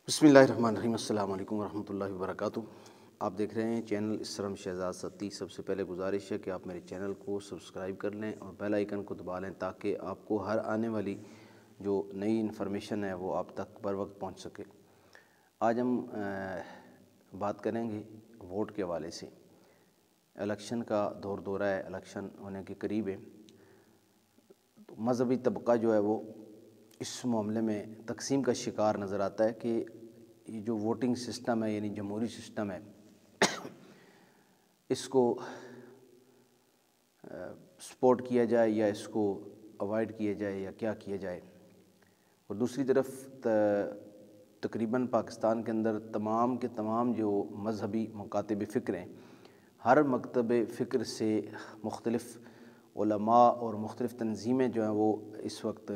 بسم اللہ الرحمن الرحیم۔ السلام علیکم ورحمۃ اللہ وبرکاتہ۔ آپ دیکھ رہے ہیں چینل اسرم شہزاد ستی۔ سب سے پہلے گزارش ہے کہ آپ میرے چینل کو سبسکرائب کر لیں اور بیل آئیکن کو دبا لیں تاکہ آپ کو ہر آنے والی جو نئی انفارمیشن ہے وہ آپ تک بر وقت پہنچ سکے۔ آج ہم بات کریں گے ووٹ کے حوالے سے۔ الیکشن کا دورہ ہے، الیکشن ہونے کے قریب ہے، تو مذہبی طبقہ جو ہے وہ اس معاملے میں تقسیم کا شکار نظر آتا ہے کہ یہ جو ووٹنگ سسٹم ہے یعنی جمہوری سسٹم ہے اس کو سپورٹ کیا جائے یا اس کو اوائڈ کیا جائے یا کیا کیا جائے۔ اور دوسری طرف تقریباً پاکستان کے اندر تمام کے تمام جو مذہبی مکاتب فکر ہیں، ہر مکتب فکر سے مختلف علماء اور مختلف تنظیمیں جو ہیں وہ اس وقت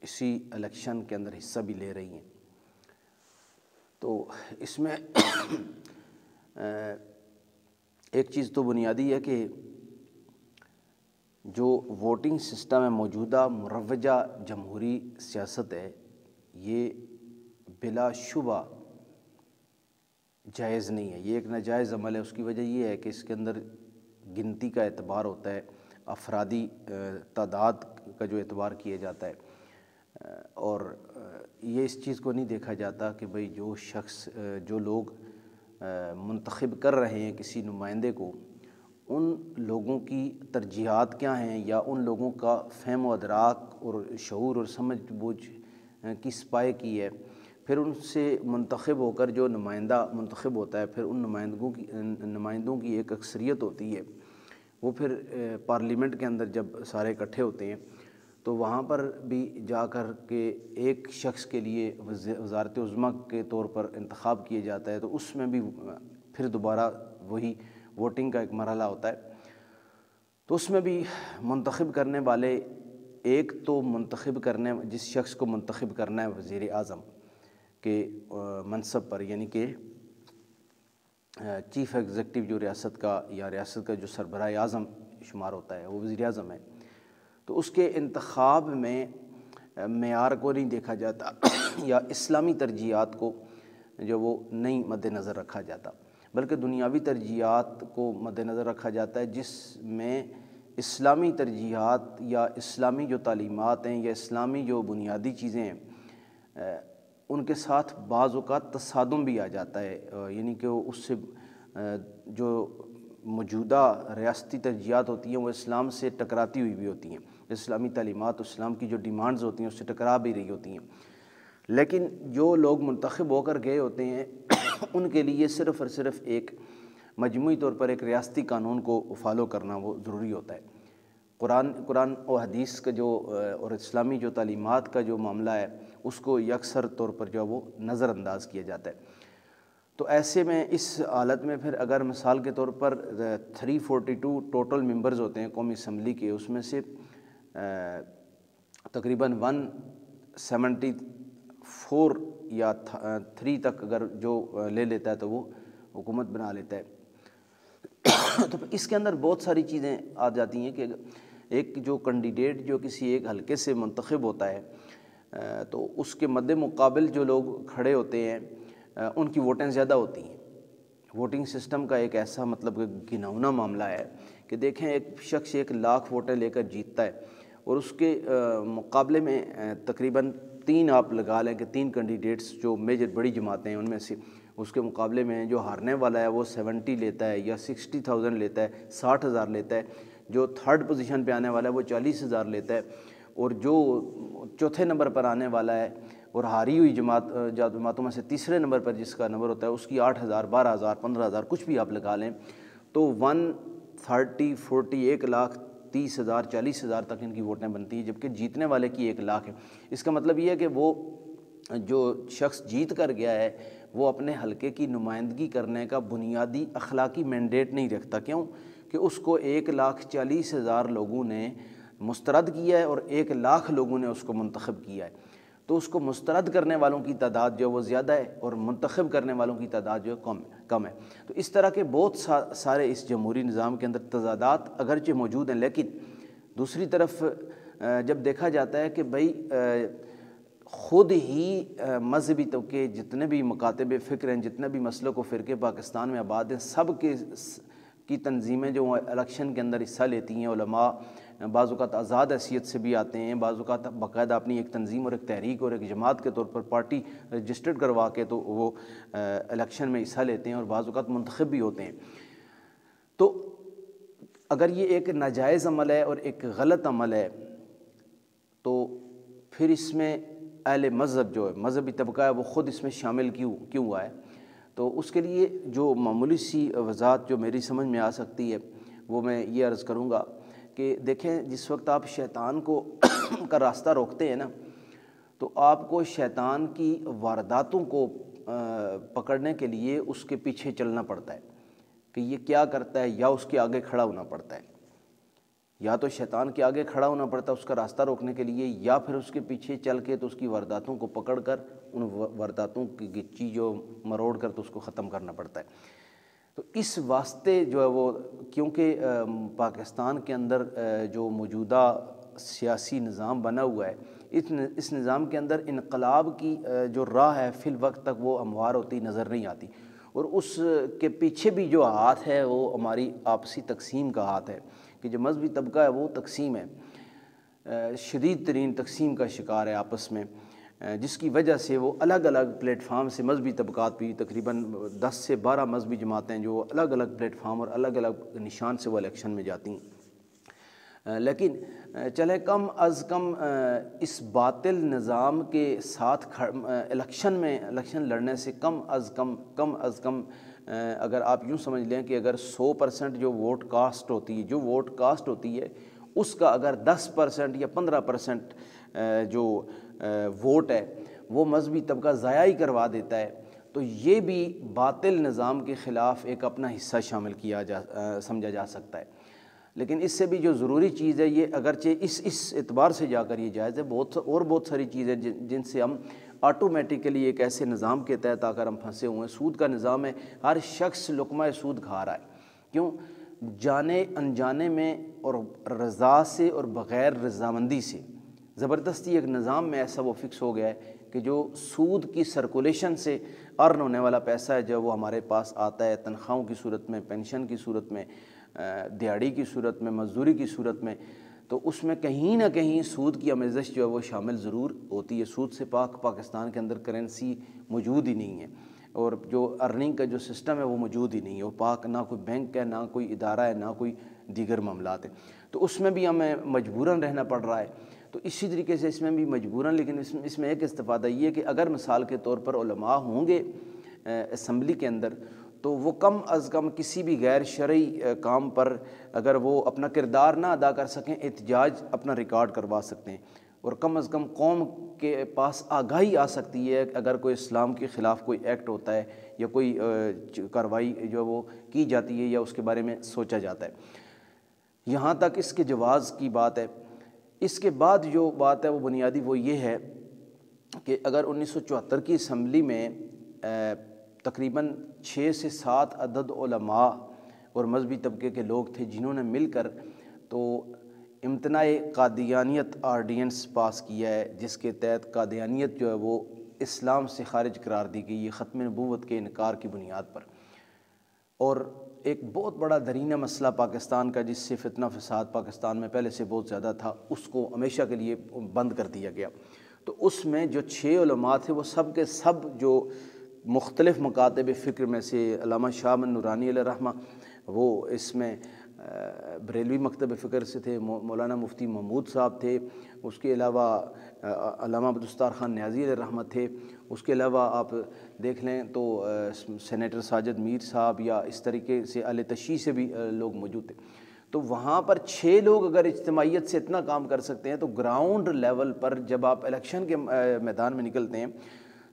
اسی الیکشن کے اندر حصہ بھی لے رہی ہیں۔ تو اس میں ایک چیز تو بنیادی ہے کہ جو ووٹنگ سسٹم ہے، موجودہ مروجہ جمہوری سیاست ہے، یہ بلا شبہ جائز نہیں ہے، یہ ایک ناجائز عمل ہے۔ اس کی وجہ یہ ہے کہ اس کے اندر گنتی کا اعتبار ہوتا ہے، افرادی تعداد کا جو اعتبار کیا جاتا ہے، اور یہ اس چیز کو نہیں دیکھا جاتا کہ بھئی جو شخص جو لوگ منتخب کر رہے ہیں کسی نمائندے کو، ان لوگوں کی ترجیحات کیا ہیں یا ان لوگوں کا فہم و ادراک اور شعور اور سمجھ بوجھ کس پائے کی ہے۔ پھر ان سے منتخب ہو کر جو نمائندہ منتخب ہوتا ہے، پھر ان نمائندوں کی ایک اکثریت ہوتی ہے، وہ پھر پارلیمنٹ کے اندر جب سارے اکٹھے ہوتے ہیں تو وہاں پر بھی جا کر کے ایک شخص کے لیے وزارت عظمیٰ کے طور پر انتخاب کیا جاتا ہے، تو اس میں بھی پھر دوبارہ وہی ووٹنگ کا ایک مرحلہ ہوتا ہے۔ تو اس میں بھی منتخب کرنے والے ایک تو منتخب کرنے جس شخص کو منتخب کرنا ہے وزیر اعظم کے منصب پر، یعنی کہ چیف ایگزیکٹو جو ریاست کا یا ریاست کا جو سربراہ اعظم شمار ہوتا ہے وہ وزیر اعظم ہے، تو اس کے انتخاب میں معیار کو نہیں دیکھا جاتا یا اسلامی ترجیحات کو جو وہ نہیں مد نظر رکھا جاتا، بلکہ دنیاوی ترجیحات کو مد نظر رکھا جاتا ہے، جس میں اسلامی ترجیحات یا اسلامی جو تعلیمات ہیں یا اسلامی جو بنیادی چیزیں ہیں ان کے ساتھ بعض اوقات تصادم بھی آ جاتا ہے، یعنی کہ اس سے جو موجودہ ریاستی ترجیحات ہوتی ہیں وہ اسلام سے ٹکراتی ہوئی بھی ہوتی ہیں، اسلامی تعلیمات اسلام کی جو ڈیمانڈز ہوتی ہیں اس سے ٹکرا بھی رہی ہوتی ہیں، لیکن جو لوگ منتخب ہو کر گئے ہوتے ہیں ان کے لیے صرف اور صرف ایک مجموعی طور پر ایک ریاستی قانون کو فالو کرنا وہ ضروری ہوتا ہے۔ قرآن و حدیث کا جو اور اسلامی جو تعلیمات کا جو معاملہ ہے اس کو یکسر طور پر جو وہ نظر انداز کیا جاتا ہے۔ تو ایسے میں اس حالت میں پھر اگر مثال کے طور پر 342 ٹوٹل ممبرز ہوتے ہیں قومی اسمبلی کے، اس میں سے تقریباً 174 یا 3 تک اگر جو لے لیتا ہے تو وہ حکومت بنا لیتا ہے۔ تو اس کے اندر بہت ساری چیزیں آ جاتی ہیں کہ ایک جو کینڈیڈیٹ جو کسی ایک حلقے سے منتخب ہوتا ہے تو اس کے مد مقابل جو لوگ کھڑے ہوتے ہیں ان کی ووٹیں زیادہ ہوتی ہیں۔ ووٹنگ سسٹم کا ایک ایسا مطلب گھناؤنا معاملہ ہے کہ دیکھیں ایک شخص 1 لاکھ ووٹیں لے کر جیتتا ہے اور اس کے مقابلے میں تقریباً 3 آپ لگا لیں کہ 3 کینڈیڈیٹس جو میجر بڑی جماعتیں ہیں ان میں سے اس کے مقابلے میں جو ہارنے والا ہے وہ 70 لیتا ہے یا 60,000 لیتا ہے، 60,000 لیتا ہے، جو 3rd پوزیشن پہ آنے والا ہے وہ 40,000 لیتا ہے، اور جو چوتھے نمبر پر آنے والا ہے اور ہاری ہوئی جماعتوں میں سے تیسرے نمبر پر جس کا نمبر ہوتا ہے اس کی 8,000 12,000 15,000 کچھ بھی آپ لگا لیں تو 130 40 1,30,000 40,000 تک ان کی ووٹیں بنتی ہیں، جبکہ جیتنے والے کی 1 لاکھ ہے۔ اس کا مطلب یہ ہے کہ وہ جو شخص جیت کر گیا ہے وہ اپنے حلقے کی نمائندگی کرنے کا بنیادی اخلاقی مینڈیٹ نہیں رکھتا۔ کیوں؟ کہ اس کو 1,40,000 لوگوں نے مسترد کیا ہے اور 1 لاکھ لوگوں نے اس کو منتخب کیا ہے، تو اس کو مسترد کرنے والوں کی تعداد جو وہ زیادہ ہے اور منتخب کرنے والوں کی تعداد جو کم ہے۔ تو اس طرح کے بہت سارے اس جمہوری نظام کے اندر تضادات اگرچہ موجود ہیں، لیکن دوسری طرف جب دیکھا جاتا ہے کہ بھئی خود ہی مذہبی طبقے جتنے بھی مکاتب فکر ہیں، جتنے بھی مسلک و فرقے پاکستان میں آباد ہیں، سب کی تنظیمیں جو الیکشن کے اندر حصہ لیتی ہیں، علماء بعض اوقات آزاد حیثیت سے بھی آتے ہیں، بعض اوقات باقاعدہ اپنی ایک تنظیم اور ایک تحریک اور ایک جماعت کے طور پر پارٹی رجسٹرڈ کروا کے تو وہ الیکشن میں حصہ لیتے ہیں اور بعض اوقات منتخب بھی ہوتے ہیں۔ تو اگر یہ ایک ناجائز عمل ہے اور ایک غلط عمل ہے تو پھر اس میں اہل مذہب جو ہے، مذہبی طبقہ ہے، وہ خود اس میں شامل کیوں ہوا ہے؟ تو اس کے لیے جو معمولی سی وضاحت جو میری سمجھ میں آ سکتی ہے وہ میں یہ عرض کروں گا کہ دیکھیں، جس وقت آپ شیطان کو کا راستہ روکتے ہیں نا، تو آپ کو شیطان کی وارداتوں کو پکڑنے کے لیے اس کے پیچھے چلنا پڑتا ہے کہ یہ کیا کرتا ہے، یا اس کے آگے کھڑا ہونا پڑتا ہے، یا تو شیطان کے آگے کھڑا ہونا پڑتا ہے اس کا راستہ روکنے کے لیے، یا پھر اس کے پیچھے چل کے تو اس کی وارداتوں کو پکڑ کر ان وارداتوں کی گچی جو مروڑ کر تو اس کو ختم کرنا پڑتا ہے۔ تو اس واسطے جو ہے وہ، کیونکہ پاکستان کے اندر جو موجودہ سیاسی نظام بنا ہوا ہے، اس نظام کے اندر انقلاب کی جو راہ ہے فی الوقت تک وہ ہموار ہوتی نظر نہیں آتی، اور اس کے پیچھے بھی جو ہاتھ ہے وہ ہماری آپسی تقسیم کا ہاتھ ہے کہ جو مذہبی طبقہ ہے وہ تقسیم ہے، شدید ترین تقسیم کا شکار ہے آپس میں، جس کی وجہ سے وہ الگ الگ پلیٹ فارم سے مذہبی طبقات بھی تقریباً 10 سے 12 مذہبی جماعتیں جو الگ الگ پلیٹ فارم اور الگ الگ نشان سے وہ الیکشن میں جاتی ہیں، لیکن چلے کم از کم اس باطل نظام کے ساتھ الیکشن لڑنے سے کم از کم اگر آپ یوں سمجھ لیں کہ اگر 100% جو ووٹ کاسٹ ہوتی ہے اس کا اگر 10% یا 15% جو ووٹ ہے وہ مذہبی طبقہ ضائع ہی کروا دیتا ہے، تو یہ بھی باطل نظام کے خلاف ایک اپنا حصہ شامل سمجھا جا سکتا ہے۔ لیکن اس سے بھی جو ضروری چیز ہے، یہ اگرچہ اس اعتبار سے جا کر یہ جائز ہے، بہت ساری چیزیں جن سے ہم آٹومیٹیکلی ایک ایسے نظام کے تحت آ کر ہم پھنسے ہوئے ہیں۔ سود کا نظام ہے، ہر شخص لقمہ سود کھا رہا ہے، کیوں؟ جانے انجانے میں اور رضا سے اور بغیر رضامندی سے زبردستی ایک نظام میں ایسا وہ فکس ہو گیا ہے کہ جو سود کی سرکولیشن سے ارن ہونے والا پیسہ ہے جو وہ ہمارے پاس آتا ہے تنخواہوں کی صورت میں، پینشن کی صورت میں، دیہڑی کی صورت میں، مزدوری کی صورت میں، تو اس میں کہیں نہ کہیں سود کی آمیزش جو ہے وہ شامل ضرور ہوتی ہے۔ سود سے پاکستان کے اندر کرنسی موجود ہی نہیں ہے، اور جو ارننگ کا جو سسٹم ہے وہ موجود ہی نہیں ہے، وہ پاک نہ کوئی بینک ہے، نہ کوئی ادارہ ہے، نہ کوئی دیگر معاملات ہیں، تو اس میں بھی ہمیں مجبوراً رہنا پڑ رہا ہے۔ تو اسی طریقے سے اس میں بھی مجبوراً، لیکن اس میں ایک استفادہ یہ ہے کہ اگر مثال کے طور پر علماء ہوں گے اسمبلی کے اندر، تو وہ کم از کم کسی بھی غیر شرعی کام پر اگر وہ اپنا کردار نہ ادا کر سکیں، احتجاج اپنا ریکارڈ کروا سکتے ہیں، اور کم از کم قوم کے پاس آگاہی آ سکتی ہے کہ اگر کوئی اسلام کے خلاف کوئی ایکٹ ہوتا ہے یا کوئی کارروائی جو وہ کی جاتی ہے یا اس کے بارے میں سوچا جاتا ہے۔ یہاں تک اس کے جواز کی بات ہے۔ اس کے بعد جو بات ہے وہ بنیادی وہ یہ ہے کہ اگر 1974 کی اسمبلی میں تقریباً 6 سے 7 عدد علماء اور مذہبی طبقے کے لوگ تھے جنہوں نے مل کر تو امتناع قادیانیت آرڈیننس پاس کیا ہے، جس کے تحت قادیانیت جو ہے وہ اسلام سے خارج قرار دی گئی ہے ختم نبوت کے انکار کی بنیاد پر، اور ایک بہت بڑا درینہ مسئلہ پاکستان کا جس سے فتنہ فساد پاکستان میں پہلے سے بہت زیادہ تھا اس کو ہمیشہ کے لیے بند کر دیا گیا۔ تو اس میں جو 6 علماء تھے وہ سب کے سب جو مختلف مکاتب فکر میں سے علامہ شاہ احمد نورانی علیہ رحمہ وہ اس میں بریلوی مکتب فکر سے تھے، مولانا مفتی محمود صاحب تھے، اس کے علاوہ علامہ عبدالستار خان نیازی علیہ رحمہ تھے، اس کے علاوہ آپ دیکھ لیں تو سینیٹر ساجد میر صاحب یا اس طریقے سے اہل تشیع سے بھی لوگ موجود تھے۔ تو وہاں پر 6 لوگ اگر اجتماعیت سے اتنا کام کر سکتے ہیں تو گراؤنڈ لیول پر جب آپ الیکشن کے میدان میں نکلتے ہیں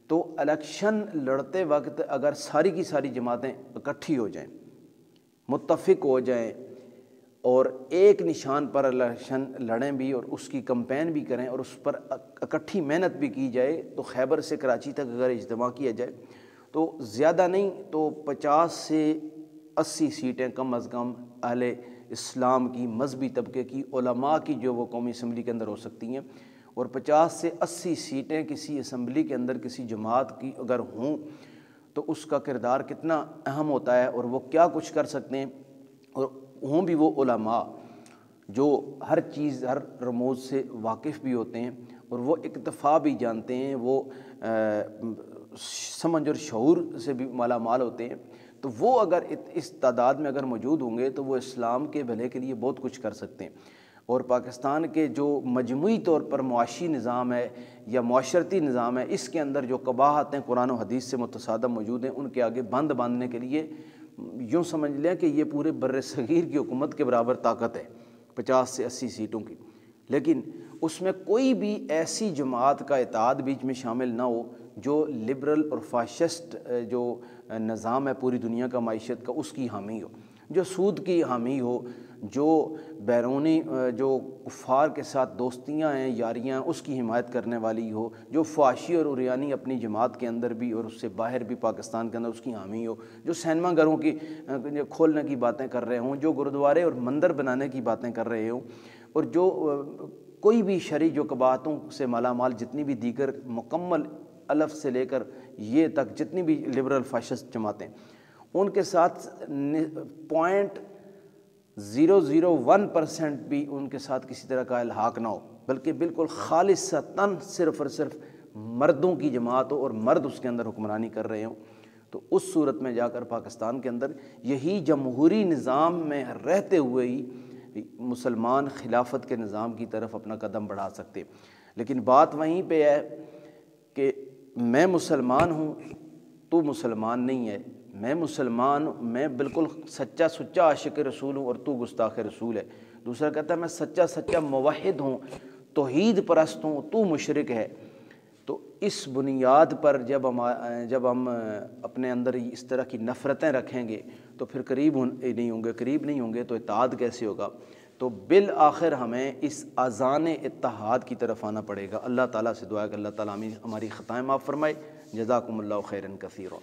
تو الیکشن لڑتے وقت اگر ساری کی ساری جماعتیں اکٹھی ہو جائیں، متفق ہو جائیں اور ایک نشان پر الیکشن لڑیں بھی اور اس کی کمپین بھی کریں اور اس پر اکٹھی محنت بھی کی جائے، تو خیبر سے کراچی تک اگر اجتماع کیا جائے تو زیادہ نہیں تو 50 سے 80 سیٹیں کم از کم اہل اسلام کی، مذہبی طبقے کی، علماء کی جو وہ قومی اسمبلی کے اندر ہو سکتی ہیں، اور 50 سے 80 سیٹیں کسی اسمبلی کے اندر کسی جماعت کی اگر ہوں تو اس کا کردار کتنا اہم ہوتا ہے اور وہ کیا کچھ کر سکتے ہیں، اور ہوں بھی وہ علماء جو ہر چیز ہر رموز سے واقف بھی ہوتے ہیں اور وہ اکتفا بھی جانتے ہیں، وہ سمجھ اور شعور سے بھی مالا مال ہوتے ہیں، تو وہ اگر اس تعداد میں اگر موجود ہوں گے تو وہ اسلام کے بھلے کے لیے بہت کچھ کر سکتے ہیں۔ اور پاکستان کے جو مجموعی طور پر معاشی نظام ہے یا معاشرتی نظام ہے، اس کے اندر جو قباحتیں قرآن و حدیث سے متصادم موجود ہیں، ان کے آگے بند باندھنے کے لیے یوں سمجھ لیں کہ یہ پورے بر صغیر کی حکومت کے برابر طاقت ہے 50 سے 80 سیٹوں کی، لیکن اس میں کوئی بھی ایسی جماعت کا اتحاد بیچ میں شامل نہ ہو جو لبرل اور فاشسٹ جو نظام ہے پوری دنیا کا معیشت کا اس کی حامی ہو، جو سود کی حامی ہو، جو بیرونی جو کفار کے ساتھ دوستیاں ہیں یاریاں اس کی حمایت کرنے والی ہو، جو فحاشی اور عریانی اپنی جماعت کے اندر بھی اور اس سے باہر بھی پاکستان کے اندر اس کی حامی ہو، جو سینما گھروں کی کھولنے کی باتیں کر رہے ہوں، جو گرودوارے اور مندر بنانے کی باتیں کر رہے ہوں، اور جو کوئی بھی شرعی جو قباحتوں سے مالا مال جتنی بھی دیگر مکمل الف سے لے کر یہ تک جتنی بھی لبرل فاشسٹ جماعتیں ان کے ساتھ 0.001% بھی ان کے ساتھ کسی طرح کا الحاق نہ ہو، بلکہ بالکل خالصتاً صرف اور صرف مردوں کی جماعت ہو اور مرد اس کے اندر حکمرانی کر رہے ہوں، تو اس صورت میں جا کر پاکستان کے اندر یہی جمہوری نظام میں رہتے ہوئے ہی مسلمان خلافت کے نظام کی طرف اپنا قدم بڑھا سکتے۔ لیکن بات وہیں پہ ہے کہ میں مسلمان ہوں تو مسلمان نہیں ہے، میں مسلمان ہوں، میں بالکل سچا سچا عاشق رسول ہوں اور تو گستاخ رسول ہے۔ دوسرا کہتا ہے میں سچا سچا موحد ہوں، توحید پرست ہوں، تو مشرک ہے۔ تو اس بنیاد پر جب ہم اپنے اندر اس طرح کی نفرتیں رکھیں گے تو پھر قریب نہیں ہوں گے تو اتحاد کیسے ہوگا؟ تو بالآخر ہمیں اس اذان اتحاد کی طرف آنا پڑے گا۔ اللہ تعالیٰ سے دعا ہے کہ اللہ تعالیٰ ہماری خطائیں معاف فرمائے۔ جزاکم اللہ خیرا کثیرا۔